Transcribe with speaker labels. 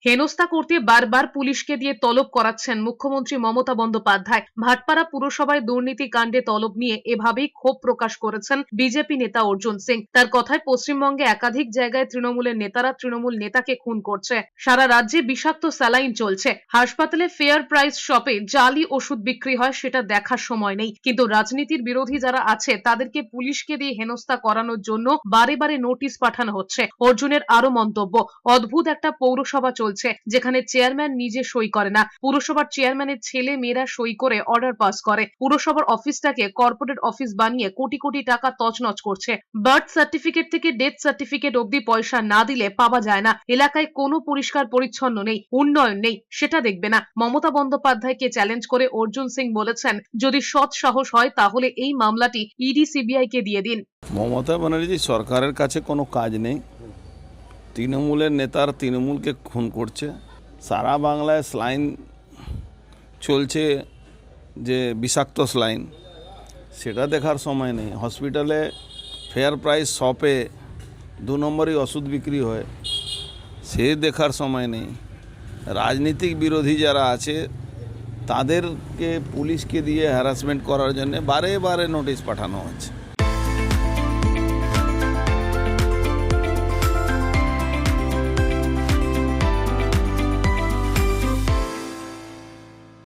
Speaker 1: হেনস্থা করতে বারবার পুলিশকে দিয়ে তলব করাচ্ছেন মুখ্যমন্ত্রী মমতা বন্দ্যোপাধ্যায়। ভাটপাড়া পুরসভায় দুর্নীতি কাণ্ডে তলব নিয়ে এভাবেই ক্ষোভ প্রকাশ করেছেন বিজেপি নেতা অর্জুন সিং। তার কথায় পশ্চিমবঙ্গে একাধিক জায়গায় তৃণমূলের নেতারা তৃণমূল নেতাকে খুন করছে। সারা রাজ্যে বিষাক্ত স্যালাইন চলছে। হাসপাতালে ফেয়ার প্রাইস শপে জালি ওষুধ বিক্রি হয়, সেটা দেখার সময় নেই। কিন্তু রাজনীতির বিরোধী যারা আছে তাদেরকে পুলিশকে দিয়ে হেনস্থা করানোর জন্য বারে বারে নোটিশ পাঠানো হচ্ছে। অর্জুনের আরো মন্তব্য, অদ্ভুত একটা পৌরসভা চলছে যেখানে চেয়ারম্যান নিজে সই করে না, পুরসভার চেয়ারম্যানের ছেলে মেয়েরা সই করে অর্ডার পাস করে। পুরসভার অফিসটাকে কর্পোরেট অফিস বানিয়ে কোটি কোটি টাকা তছনছ করছে। বার্থ সার্টিফিকেট থেকে ডেথ সার্টিফিকেট অব্দি পয়সা না দিলে পাওয়া যায় না। এলাকায় কোনো পরিষ্কার পরিচ্ছন্ন নেই, উন্নয়ন নেই, সেটা দেখবে না। মমতা বন্দ্যোপাধ্যায়কে চ্যালেঞ্জ করে অর্জুন সিং বলেছেন, যদি সৎ সাহস হয় তাহলে এই মামলাটি ইডি সিবিআই কে দিয়ে দিন।
Speaker 2: মমতা ব্যানার্জি সরকারের কাছে কোনো কাজ নেই, তৃণমূলের নেতার তৃণমূলকে খুন করছে। সারা বাংলায় স্লাইন চলছে, যে বিষাক্ত স্লাইন, সেটা দেখার সময় নেই। হসপিটালে ফেয়ার প্রাইস শপে 2 নম্বরই ওষুধ বিক্রি হয়, সে দেখার সময় নেই। রাজনীতিক বিরোধী যারা আছে তাদেরকে পুলিশকে দিয়ে হ্যারাসমেন্ট করার জন্য বারে বারে নোটিশ পাঠানো হচ্ছে।